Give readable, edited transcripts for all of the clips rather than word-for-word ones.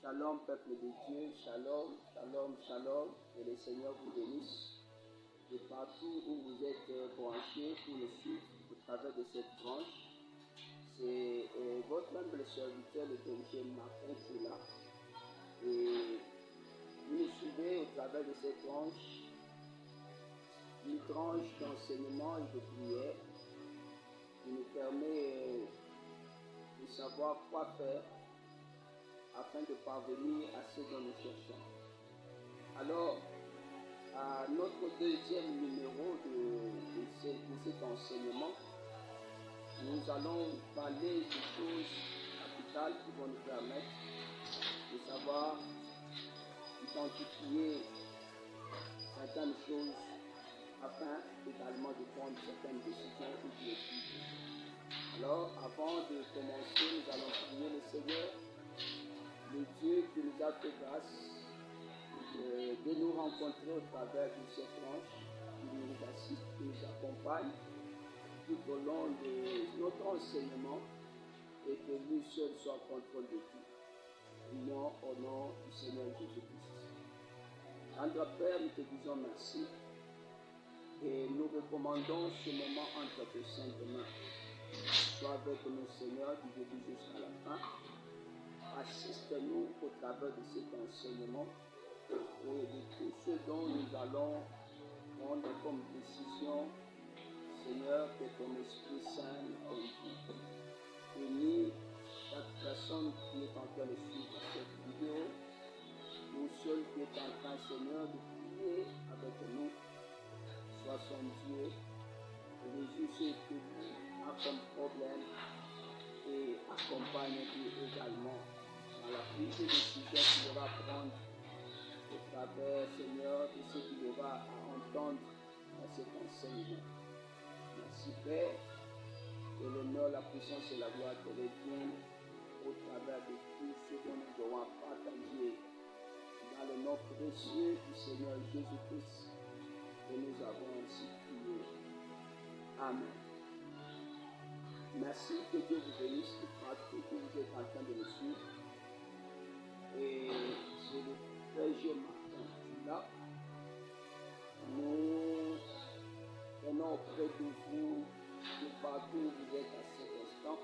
Shalom, peuple de Dieu, shalom, shalom, shalom, que le Seigneur vous bénisse. De partout où vous êtes branchés pour le suivre au travers de cette branche, c'est votre humble serviteur, le berger Martin, qui est là. Et vous nous suivez au travers de cette branche, une tranche d'enseignement et de prière qui nous permet de savoir quoi faire afin de parvenir à ce dont nous cherchons. Alors, à notre deuxième numéro de cet enseignement, nous allons parler de choses capitales qui vont nous permettre de savoir identifier certaines choses afin également de prendre certaines décisions objectives. Alors, avant de commencer, nous allons prier le Seigneur, le Dieu qui nous a fait grâce de nous rencontrer au travers de cette tranche, qui nous assiste, qui nous accompagne tout au long de notre enseignement et que lui seul soit en contrôle de tout. Prions au nom du Seigneur Jésus-Christ. Tendre Père, nous te disons merci et nous recommandons ce moment entre tes saintes mains. Sois avec nous, Seigneur, du début jusqu'à la fin. Assiste-nous au travers de cet enseignement et de tout ce dont nous allons prendre comme décision, Seigneur, que ton Esprit Saint nous conduise. Bénis chaque personne qui est en train de suivre cette vidéo, nous seuls qui est en train, Seigneur, de prier avec nous. Sois son Dieu, résout ce que lui a comme problème et accompagne-lui également dans la prise de décision qu'il aura à prendre au travers, Seigneur, de ce qu'il aura à entendre dans cet enseignement. Merci Père, que l'honneur, la puissance et la gloire te reviennent au travers de tout ce que nous devons partager dans le nom précieux du Seigneur Jésus-Christ que nous avons ainsi prié. Amen. Merci, que Dieu vous bénisse de partout que vous êtes en train de me suivre. Et c'est le berger Martin qui est là. Nous venons auprès de vous de partout où vous êtes à cet instant.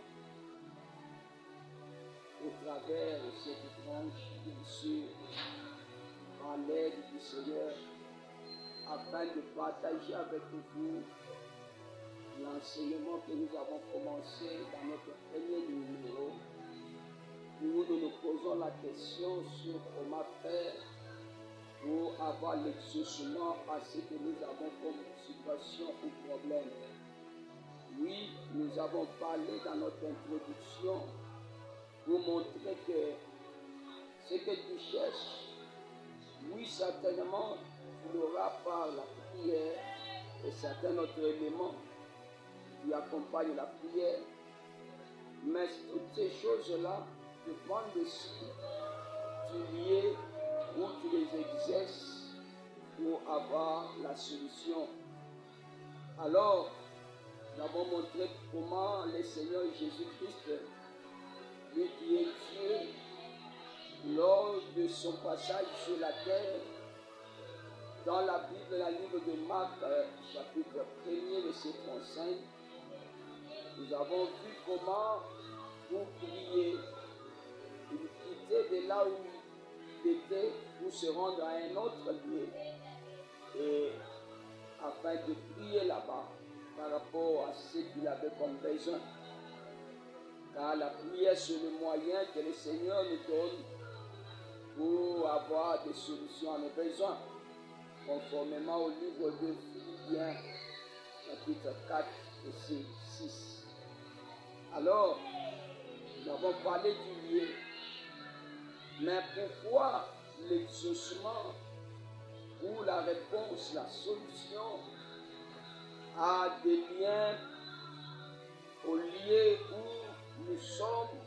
Au travers de cette branche, bien sûr, par l'aide du Seigneur, afin de partager avec vous l'enseignement que nous avons commencé dans notre premier numéro, où nous nous posons la question sur comment faire pour avoir l'exaucement à ce que nous avons comme situation ou problème. Oui, nous avons parlé dans notre introduction pour montrer que ce que tu cherches, oui, certainement, tu l'auras par la prière et certains autres éléments qui accompagnent la prière. Mais toutes ces choses-là dépendent de si tu y es ou tu les exerces pour avoir la solution. Alors, nous avons montré comment le Seigneur Jésus-Christ, lui qui est Dieu, lors de son passage sur la terre, dans la Bible, la livre de Marc, chapitre 1er, verset 35, nous avons vu comment pour prier, il quittait de là où il était pour se rendre à un autre lieu, et afin de prier là-bas par rapport à ce qu'il avait comme besoin. Car la prière, c'est le moyen que le Seigneur nous donne pour avoir des solutions à nos besoins, conformément au livre de Philippiens, chapitre 4, verset 6. Alors, nous avons parlé du lieu, mais pourquoi l'exaucement ou la réponse, la solution a des liens au lieu où nous sommes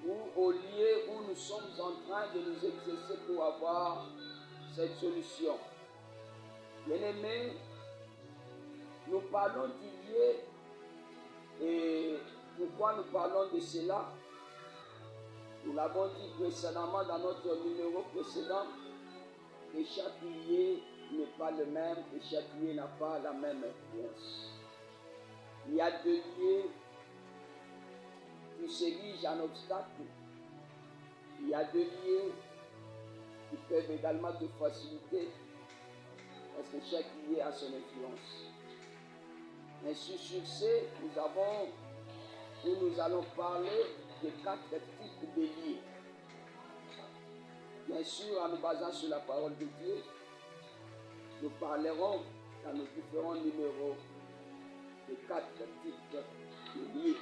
ou au lieu où nous sommes en train de nous exercer pour avoir cette solution. Bien-aimés, nous parlons du lieu. Et pourquoi nous parlons de cela? Nous l'avons dit précédemment dans notre numéro précédent, que chaque lié n'est pas le même et chaque lié n'a pas la même influence. Il y a deux liés qui s'érigent en obstacle. Il y a deux liés qui peuvent également te faciliter parce que chaque lié a son influence. Ainsi, sur ce, nous allons parler de 4 types de liés. Bien sûr, en nous basant sur la parole de Dieu, nous parlerons dans nos différents numéros de 4 types de liés.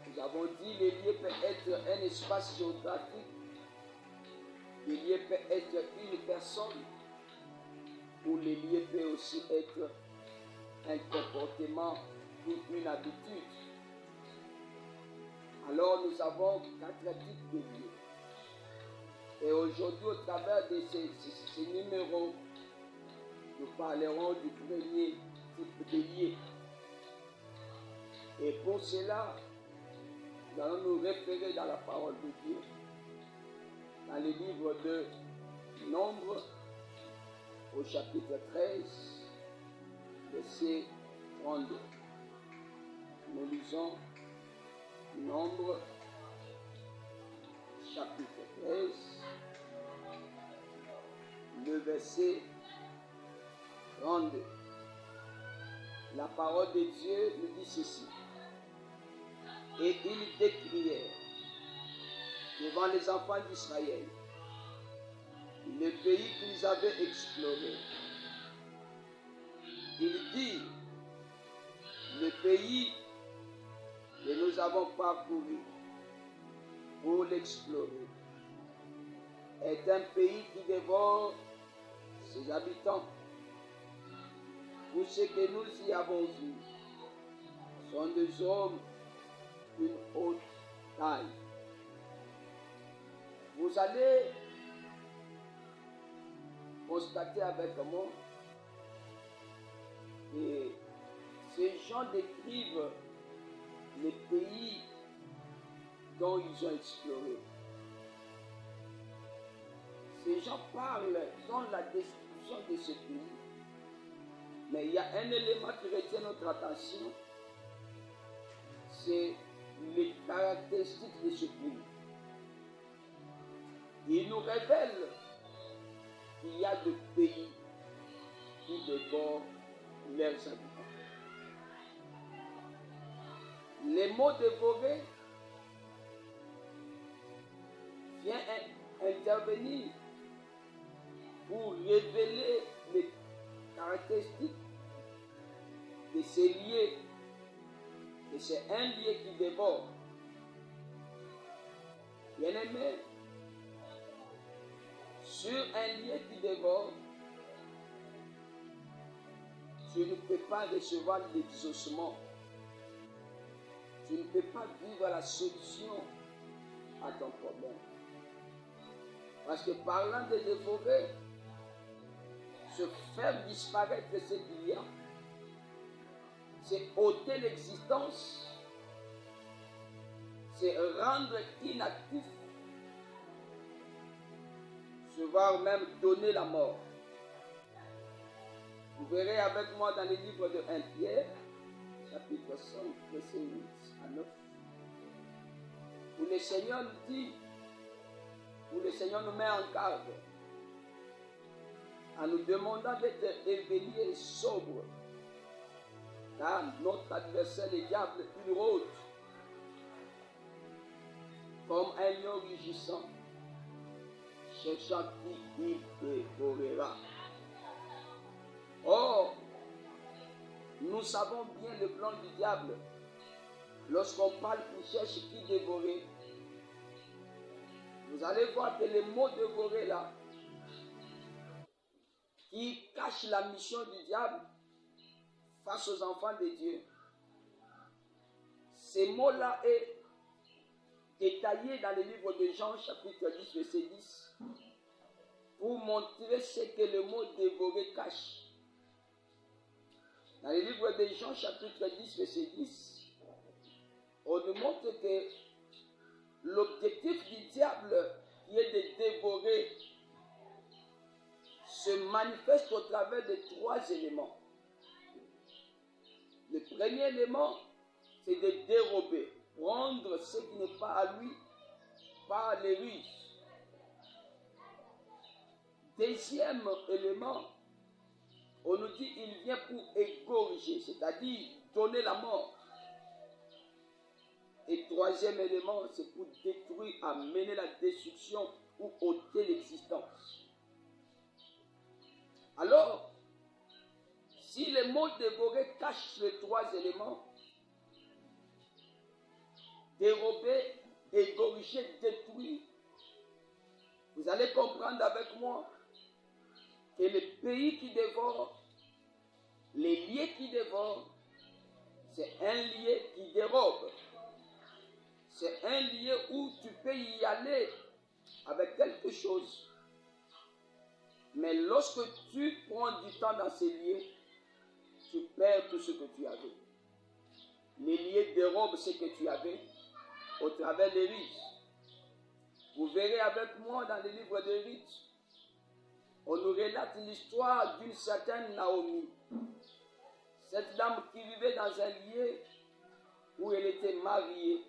Nous avons dit que les liés peuvent être un espace géographique, les liés peuvent être une personne, ou les liés peuvent aussi être un comportement ou une habitude. Alors nous avons 4 types de liés. Et aujourd'hui, au travers de ces numéros, nous parlerons du premier type de lié. Et pour cela, nous allons nous référer dans la parole de Dieu, dans le livre de Nombre, au chapitre 13, verset 32. Nous lisons Nombre, chapitre 13, le verset 32. La parole de Dieu nous dit ceci. Et ils décrièrent devant les enfants d'Israël le pays qu'ils avaient exploré. Ils dirent, le pays que nous avons parcouru pour l'explorer est un pays qui dévore ses habitants. Tout ce que nous y avons vu sont des hommes d'une haute taille. Vous allez constater avec moi que ces gens décrivent les pays dont ils ont exploré. Ces gens parlent dans la description de ce pays. Mais il y a un élément qui retient notre attention, c'est les caractéristiques de ce pays. Il nous révèle qu'il y a des pays qui dévorent leurs habitants. Les mots dévorer vient intervenir pour révéler les caractéristiques de ces liés. Et c'est un lié qui dévore. Bien-aimé, sur un lié qui dévore, tu ne peux pas recevoir l'exaucement. Tu ne peux pas vivre la solution à ton problème. Parce que parlant de dévorer, se faire disparaître ce qu'il y a, c'est ôter l'existence, c'est rendre inactif, se voir même donner la mort. Vous verrez avec moi dans le livre de 1 Pierre, chapitre 5, verset 8 à 9, où le Seigneur nous dit, où le Seigneur nous met en garde, en nous demandant d'être éveillés et sobres, car notre adversaire, le diable, il rôde comme un lion rugissant, cherchant qui il dévorera. Or, nous savons bien le plan du diable. Lorsqu'on parle qu'il cherche qui dévorer, vous allez voir que le mot dévorer là, qui cache la mission du diable face aux enfants de Dieu, ces mots-là est détaillé dans le livre de Jean, chapitre 10, verset 10, pour montrer ce que le mot dévorer cache. Dans le livre de Jean, chapitre 10, verset 10, on nous montre que l'objectif du diable qui est de dévorer se manifeste au travers de 3 éléments. Le premier élément, c'est de dérober, prendre ce qui n'est pas à lui par les ruses. Deuxième élément, on nous dit qu'il vient pour égorger, c'est-à-dire donner la mort. Et troisième élément, c'est pour détruire, amener la destruction ou ôter l'existence. Alors, si le mot dévorer cache les 3 éléments, dérober, égorger, détruire, vous allez comprendre avec moi que le pays qui dévore, les lieux qui dévorent, c'est un lieu qui dérobe. C'est un lieu où tu peux y aller avec quelque chose. Mais lorsque tu prends du temps dans ces lieux, tu perds tout ce que tu avais. Les lieux dérobent ce que tu avais au travers des rites. Vous verrez avec moi dans le livre de rites, on nous relate l'histoire d'une certaine Naomi. Cette dame qui vivait dans un lieu où elle était mariée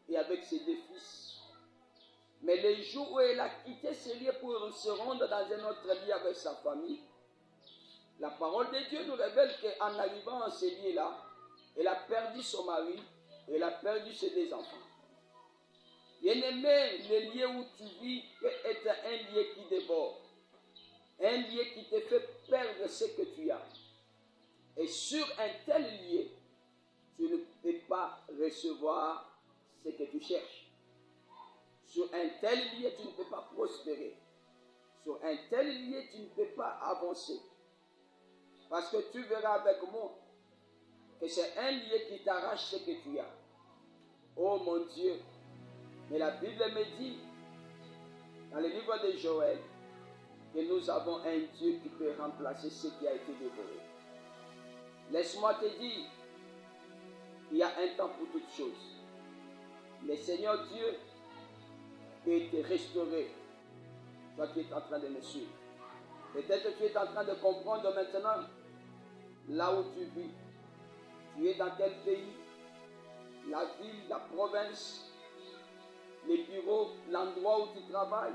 et avec ses 2 fils. Mais le jour où elle a quitté ce lieu pour se rendre dans un autre lieu avec sa famille, la parole de Dieu nous révèle qu'en arrivant à ce lieu-là, elle a perdu son mari, elle a perdu ses 2 enfants. Bien-aimé, le lieu où tu vis peut être un lieu qui déborde, un lieu qui te fait perdre ce que tu as. Et sur un tel lieu, tu ne peux pas recevoir ce que tu cherches. Sur un tel lieu, tu ne peux pas prospérer. Sur un tel lieu, tu ne peux pas avancer. Parce que tu verras avec moi que c'est un lieu qui t'arrache ce que tu as. Oh mon Dieu! Mais la Bible me dit, dans le livre de Joël, que nous avons un Dieu qui peut remplacer ce qui a été dévoré. Laisse-moi te dire, il y a un temps pour toutes choses. Le Seigneur Dieu peut te restaurer. Toi qui es en train de me suivre. Peut-être que tu es en train de comprendre maintenant là où tu vis. Tu es dans quel pays? La ville, la province, les bureaux, l'endroit où tu travailles.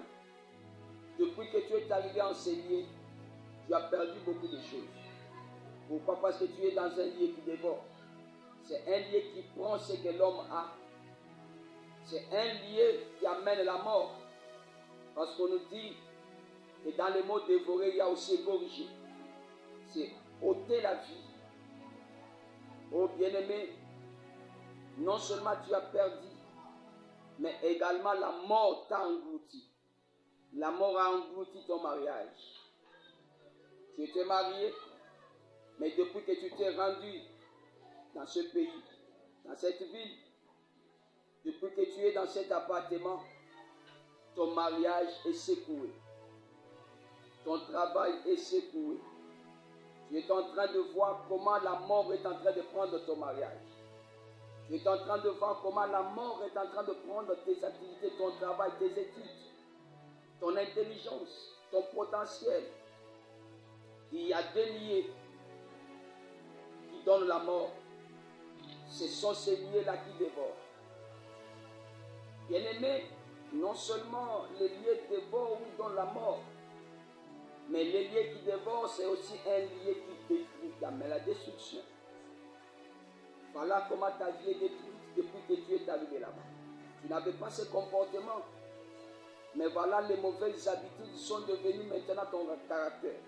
Depuis que tu es arrivé en ces lieux, tu as perdu beaucoup de choses. Pourquoi? Parce que tu es dans un lieu qui dévore. C'est un lieu qui prend ce que l'homme a. C'est un lieu qui amène la mort. Parce qu'on nous dit que dans le mot dévorer, il y a aussi égorger. C'est ôter la vie. Oh bien-aimé, non seulement tu as perdu, mais également la mort t'a englouti. La mort a englouti ton mariage. Tu étais marié, mais depuis que tu t'es rendu dans ce pays, dans cette ville, depuis que tu es dans cet appartement, ton mariage est secoué. Ton travail est secoué. Tu es en train de voir comment la mort est en train de prendre ton mariage. Tu es en train de voir comment la mort est en train de prendre tes activités, ton travail, tes études, ton intelligence, ton potentiel. Il y a 2 lieux qui donnent la mort. Ce sont ces lieux-là qui dévorent. Bien-aimé, non seulement les lieux dévorent ou donnent la mort, mais les lieux qui dévorent, c'est aussi un lieu qui détruit, qui amène la destruction. Voilà comment ta vie est détruite depuis que tu es arrivé là-bas. Tu n'avais pas ce comportement, mais voilà, les mauvaises habitudes sont devenues maintenant ton caractère.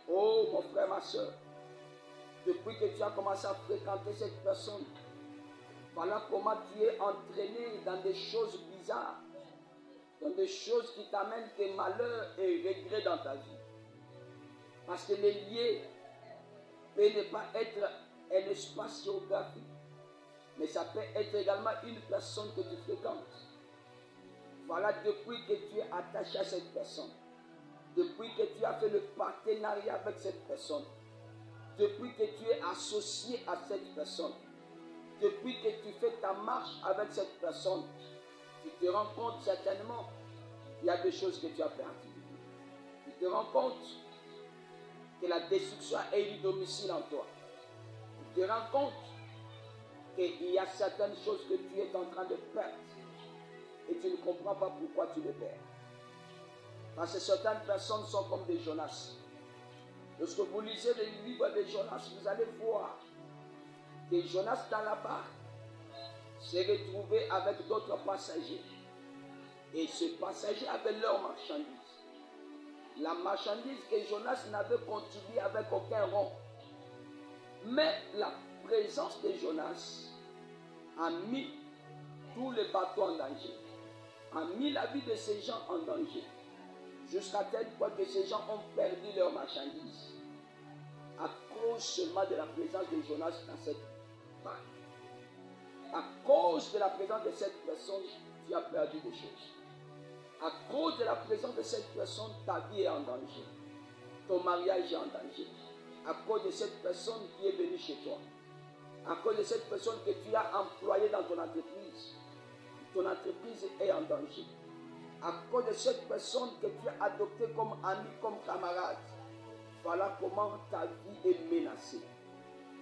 Oh mon frère, ma soeur, depuis que tu as commencé à fréquenter cette personne, voilà comment tu es entraîné dans des choses bizarres, dans des choses qui t'amènent des malheurs et regrets dans ta vie. Parce que les lieux peut ne pas être un espace géographique, mais ça peut être également une personne que tu fréquentes. Voilà, depuis que tu es attaché à cette personne, depuis que tu as fait le partenariat avec cette personne, depuis que tu es associé à cette personne, depuis que tu fais ta marche avec cette personne, tu te rends compte certainement, il y a des choses que tu as perdues. Tu te rends compte que la destruction a élu domicile en toi. Tu te rends compte qu'il y a certaines choses que tu es en train de perdre et tu ne comprends pas pourquoi tu les perds. Parce que certaines personnes sont comme des Jonas. Lorsque vous lisez le livre de Jonas, vous allez voir que Jonas dans la barque s'est retrouvé avec d'autres passagers. Et ce passager avait leur marchandise. La marchandise que Jonas n'avait contribué avec aucun rond. Mais la présence de Jonas a mis tous les bateaux en danger. A mis la vie de ces gens en danger. Jusqu'à tel point que ces gens ont perdu leur marchandise. À cause seulement de la présence de Jonas dans cette barque. À cause de la présence de cette personne, tu as perdu des choses. À cause de la présence de cette personne, ta vie est en danger. Ton mariage est en danger. À cause de cette personne qui est venue chez toi. À cause de cette personne que tu as employée dans ton entreprise est en danger. À cause de cette personne que tu as adoptée comme ami, comme camarade. Voilà comment ta vie est menacée.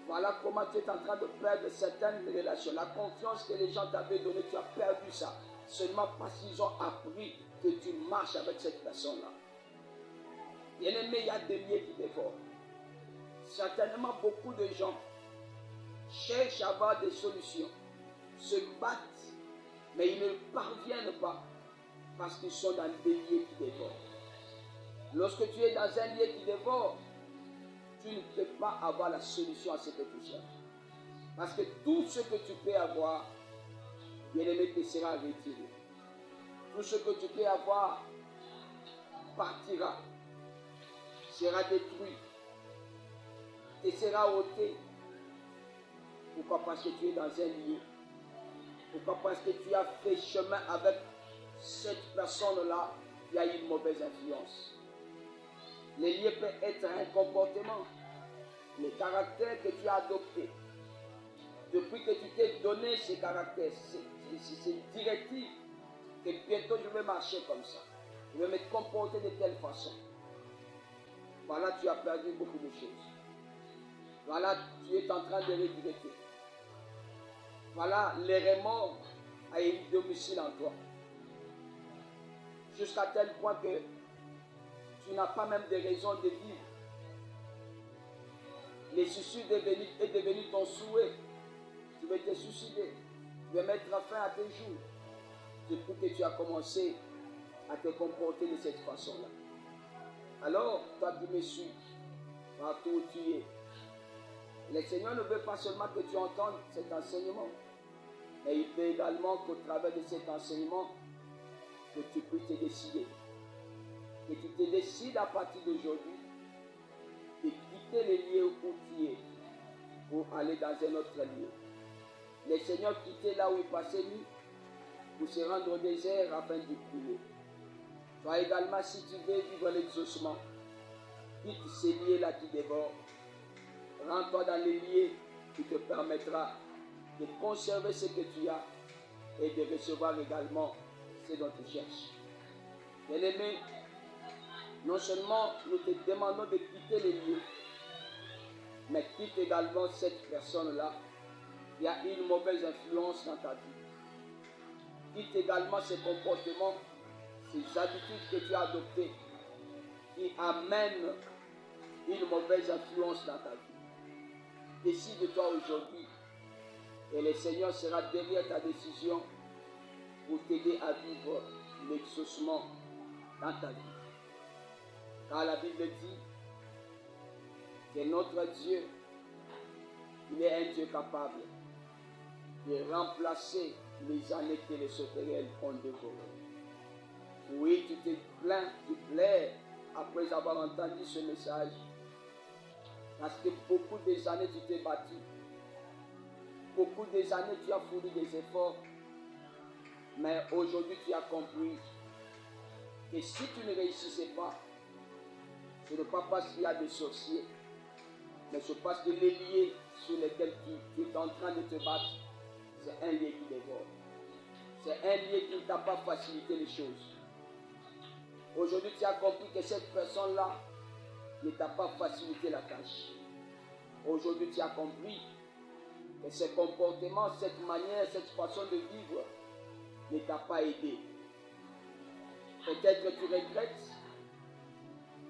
Voilà comment tu es en train de perdre certaines relations. La confiance que les gens t'avaient donnée, tu as perdu ça. Seulement parce qu'ils ont appris que tu marches avec cette personne-là. Bien-aimé, il y a des liens qui dévorent. Certainement, beaucoup de gens cherchent à avoir des solutions, se battent, mais ils ne parviennent pas parce qu'ils sont dans des liens qui dévorent. Lorsque tu es dans un lien qui dévore, tu ne peux pas avoir la solution à ce que tu cherches. Parce que tout ce que tu peux avoir, bien-aimé, te sera retiré. Tout ce que tu peux avoir partira, sera détruit, te sera ôté. Pourquoi? Parce que tu es dans un lieu. Pourquoi? Parce que tu as fait chemin avec cette personne-là qui a une mauvaise influence. Le lieu peut être un comportement, le caractère que tu as adopté. Depuis que tu t'es donné ce caractère, cette directive, que bientôt je vais marcher comme ça. Je vais me comporter de telle façon. Voilà, tu as perdu beaucoup de choses. Voilà, tu es en train de regretter. Voilà, les remords a eu domicile en toi. Jusqu'à tel point que tu n'as pas même de raison de vivre. Le suicide est devenu ton souhait. Tu veux te suicider. Tu veux mettre fin à tes jours. Depuis que tu as commencé à te comporter de cette façon-là. Alors, toi qui me suis, partout où tu es, le Seigneur ne veut pas seulement que tu entendes cet enseignement, mais il veut également qu'au travers de cet enseignement, que tu puisses te décider. Que tu te décides à partir d'aujourd'hui de quitter les lieux où tu es pour aller dans un autre lieu. Le Seigneur quittait là où il passait nuit pour se rendre au désert afin de prier. Toi également, si tu veux vivre l'exaucement, quitte ces lieux-là qui dévorent. Rends-toi dans les lieux qui te permettra de conserver ce que tu as et de recevoir également ce dont tu cherches. Bien-aimé, non seulement nous te demandons de quitter les lieux, mais quitte également cette personne-là qui a une mauvaise influence dans ta vie. Quitte également ces comportements, ces habitudes que tu as adoptées qui amènent une mauvaise influence dans ta vie. Décide-toi aujourd'hui et le Seigneur sera derrière ta décision pour t'aider à vivre l'exaucement dans ta vie. Car la Bible dit que notre Dieu, il est un Dieu capable de remplacer les années que les sauterelles ont dévorées. Oui, tu te plains, tu pleures après avoir entendu ce message. Parce que beaucoup des années tu t'es battu. Beaucoup des années tu as fourni des efforts. Mais aujourd'hui tu as compris que si tu ne réussissais pas, ce n'est pas parce qu'il y a des sorciers, mais c'est parce que les liens sur lesquels tu es en train de te battre c'est un lien qui dévore. C'est un lien qui ne t'a pas facilité les choses. Aujourd'hui, tu as compris que cette personne-là ne t'a pas facilité la tâche. Aujourd'hui, tu as compris que ce comportement, cette manière, cette façon de vivre ne t'a pas aidé. Peut-être que tu regrettes,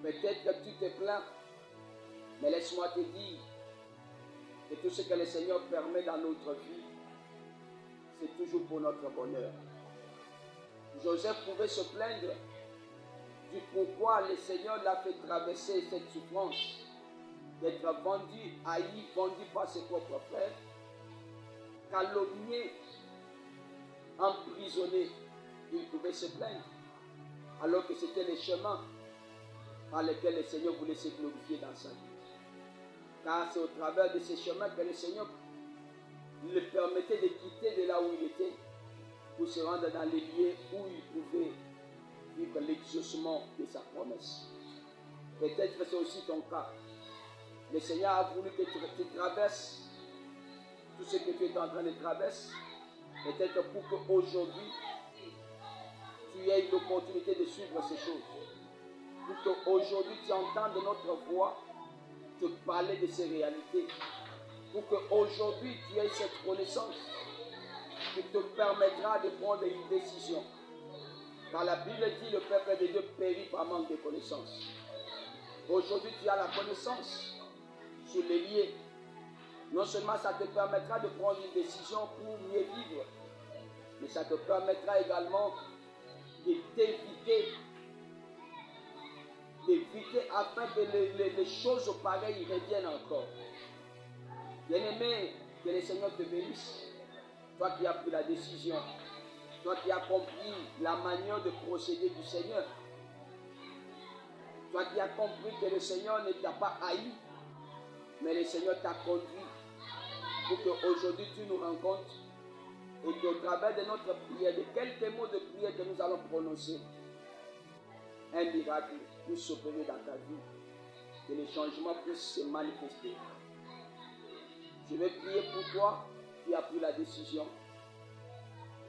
peut-être que tu te plains, mais laisse-moi te dire que tout ce que le Seigneur permet dans notre vie, c'est toujours pour notre bonheur. Joseph pouvait se plaindre du pourquoi le Seigneur l'a fait traverser cette souffrance, d'être vendu, haï, vendu par ses propres frères, calomnié, emprisonné. Il pouvait se plaindre, alors que c'était le chemin par lequel le Seigneur voulait se glorifier dans sa vie. Car c'est au travers de ces chemins que le Seigneur lui permettait de quitter de là où il était pour se rendre dans les lieux où il pouvait vivre l'exaucement de sa promesse. Peut-être que c'est aussi ton cas. Le Seigneur a voulu que tu traverses tout ce que tu es en train de traverser. Peut-être pour qu'aujourd'hui, tu aies l'opportunité de suivre ces choses. Pour qu'aujourd'hui, tu entendes notre voix te parler de ces réalités. Pour qu'aujourd'hui, tu aies cette connaissance qui te permettra de prendre une décision. Car la Bible dit le peuple de Dieu périt par manque de connaissance. Aujourd'hui, tu as la connaissance sur les liens. Non seulement ça te permettra de prendre une décision pour mieux vivre, mais ça te permettra également de t'éviter, afin que les choses pareilles reviennent encore. Bien-aimé, que le Seigneur te bénisse. Toi qui as pris la décision, toi qui as compris la manière de procéder du Seigneur, toi qui as compris que le Seigneur ne t'a pas haï, mais le Seigneur t'a conduit pour qu'aujourd'hui tu nous rencontres et qu'au travers de notre prière, de quelques mots de prière que nous allons prononcer, un miracle puisse s'opérer dans ta vie, que les changements puissent se manifester. Je vais prier pour toi qui as pris la décision,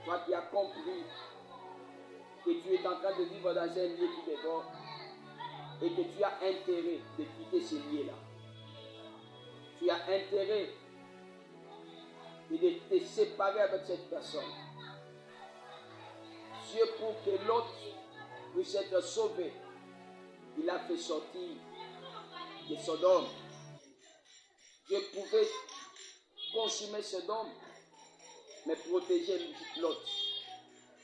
toi qui as compris que tu es en train de vivre dans un lieu qui dévore et que tu as intérêt de quitter ce lieu-là. Tu as intérêt de te séparer avec cette personne. Dieu, pour que l'autre puisse être sauvé, il a fait sortir de Sodome. Dieu pouvait consumer Sodome, mais protéger l'autre.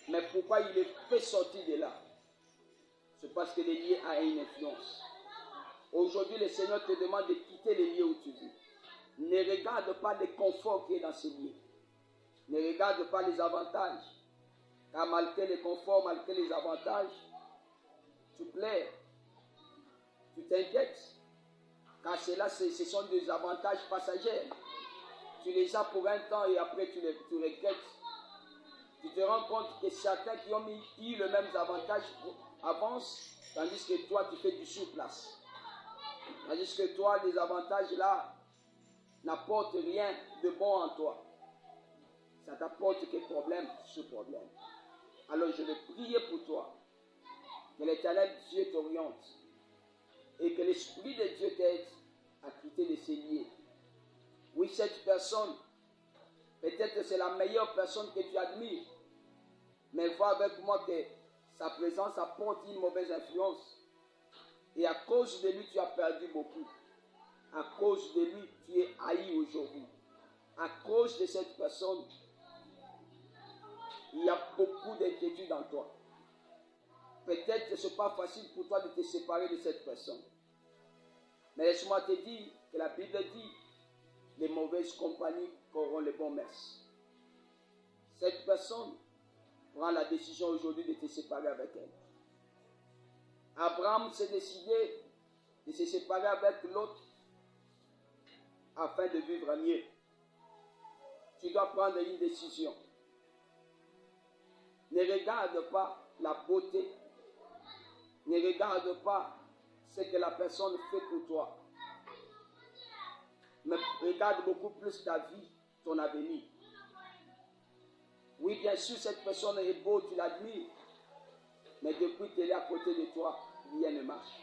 Mais pourquoi il est fait sortir de là? C'est parce que le lieu a une influence. Aujourd'hui, le Seigneur te demande de quitter les lieux où tu vis. Ne regarde pas le confort qui est dans ces lieux. Ne regarde pas les avantages. Car malgré le confort, malgré les avantages, tu pleures, tu t'inquiètes. Car cela, ce sont des avantages passagers. Tu les as pour un temps et après tu regrettes. Tu te rends compte que certains qui ont eu le même avantage avancent, tandis que toi, tu fais du surplace. Tandis que toi, les avantages là n'apportent rien de bon en toi. Ça t'apporte que problème sur problème. Alors je vais prier pour toi. Que l'Éternel Dieu t'oriente et que l'Esprit de Dieu t'aide à quitter de ces lieux. Oui, cette personne, peut-être que c'est la meilleure personne que tu admires, mais vois avec moi que sa présence apporte une mauvaise influence. Et à cause de lui, tu as perdu beaucoup. À cause de lui, tu es haï aujourd'hui. À cause de cette personne, il y a beaucoup d'inquiétude en toi. Peut-être que ce n'est pas facile pour toi de te séparer de cette personne. Mais laisse-moi te dire que la Bible dit les mauvaises compagnies corrompent les bons mœurs. Cette personne prend la décision aujourd'hui de te séparer avec elle. Abraham s'est décidé de se séparer avec l'autre afin de vivre mieux. Tu dois prendre une décision. Ne regarde pas la beauté. Ne regarde pas ce que la personne fait pour toi. Mais regarde beaucoup plus ta vie, ton avenir. Oui, bien sûr, cette personne est beau, tu l'admires. Mais depuis qu'elle est à côté de toi, rien ne marche.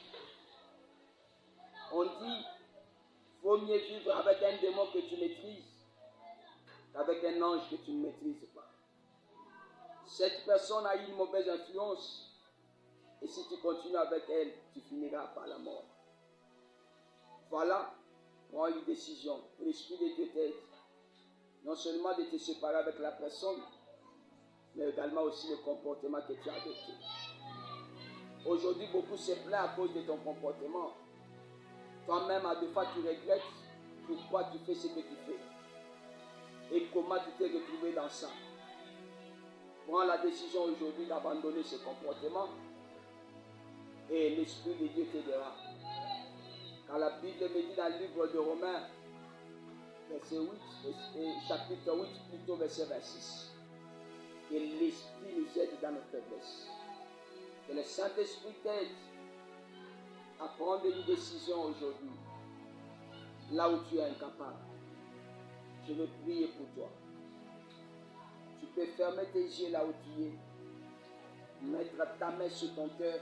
On dit, il vaut mieux vivre avec un démon que tu maîtrises qu'avec un ange que tu ne maîtrises pas. Cette personne a une mauvaise influence. Et si tu continues avec elle, tu finiras par la mort. Voilà, prends une décision. L'Esprit de Dieu t'aide. Non seulement de te séparer avec la personne, mais également aussi le comportement que tu as adopté. Aujourd'hui, beaucoup se plaignent à cause de ton comportement. Toi-même, à deux fois, tu regrettes pourquoi tu fais ce que tu fais. Et comment tu t'es retrouvé dans ça. Prends la décision aujourd'hui d'abandonner ce comportement. Et l'Esprit de Dieu t'aidera. Car la Bible me dit dans le livre de Romains, verset 8, chapitre 8, plutôt verset 26. Que l'Esprit nous aide dans nos faiblesses. Que le Saint-Esprit t'aide à prendre une décision aujourd'hui. Là où tu es incapable. Je vais prier pour toi. Tu peux fermer tes yeux là où tu es. Mettre ta main sur ton cœur.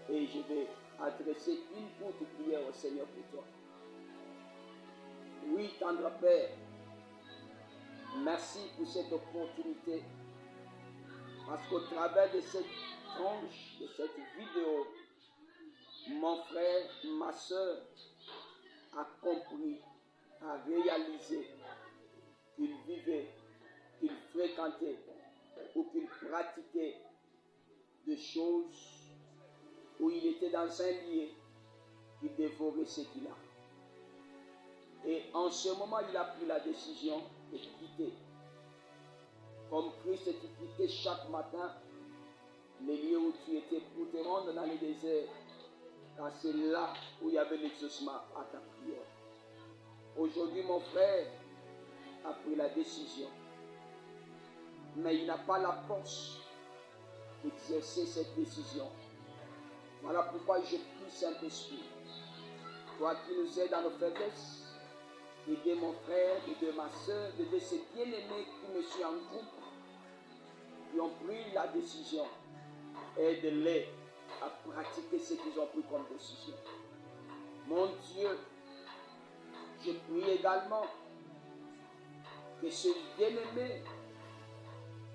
Et je vais adresser une courte prière au Seigneur pour toi. Oui, tendre Père, merci pour cette opportunité. Parce qu'au travers de cette tranche, de cette vidéo, mon frère, ma soeur a compris, a réalisé qu'il vivait, qu'il fréquentait ou qu'il pratiquait des choses où il était dans un lieu qui dévorait ce qu'il a. Et en ce moment, il a pris la décision de quitter. Comme Christ, tu quittais chaque matin les lieux où tu étais pour te rendre dans les déserts. Car c'est là où il y avait l'exaucement à ta prière. Aujourd'hui, mon frère a pris la décision. Mais il n'a pas la force d'exercer cette décision. Voilà pourquoi je prie Saint-Esprit. Toi qui nous aides dans nos faiblesses, aider mon frère, aider ma soeur, aider ces bien-aimés qui me suivent en groupe, qui ont pris la décision. Aide-les à pratiquer ce qu'ils ont pris comme décision. Mon Dieu, je prie également que ces bien-aimés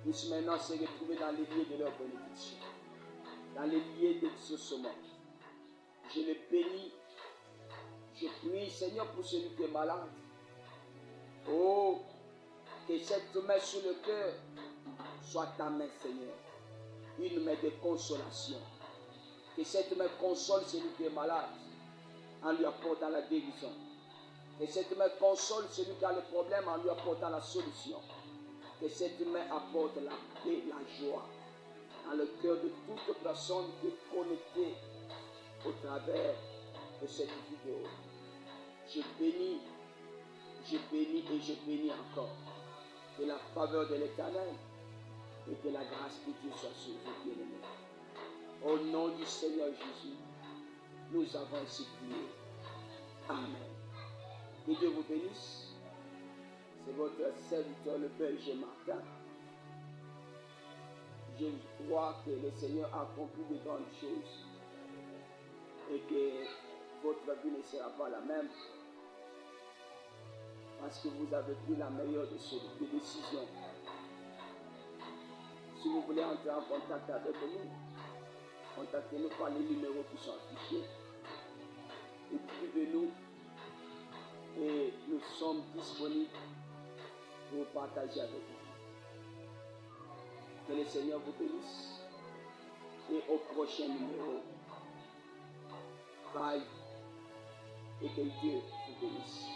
puissent maintenant se retrouver dans les lieux de leur bénédiction, dans les lieux d'exaucement. Je les bénis. Je prie, Seigneur, pour celui qui est malade. Oh, que cette main sur le cœur soit ta main, Seigneur. Une main de consolation. Que cette main console celui qui est malade en lui apportant la guérison. Que cette main console celui qui a le problème en lui apportant la solution. Que cette main apporte la paix, la joie dans le cœur de toute personne qui est connectée au travers de cette vidéo. Je bénis et je bénis encore. Que la faveur de l'Éternel et que la grâce de Dieu soit sur vous, bien-aimés. Au nom du Seigneur Jésus, nous avons ainsi prié. Amen. Que Dieu vous bénisse. C'est votre serviteur, le berger Martin. Je crois que le Seigneur a accompli de grandes choses et que votre vie ne sera pas la même parce que vous avez pris la meilleure des décisions. Si vous voulez entrer en contact avec nous, contactez-nous par les numéros qui sont affichés. Écrivez-nous et nous sommes disponibles pour partager avec vous. Que le Seigneur vous bénisse et au prochain numéro. Bye et que Dieu vous bénisse.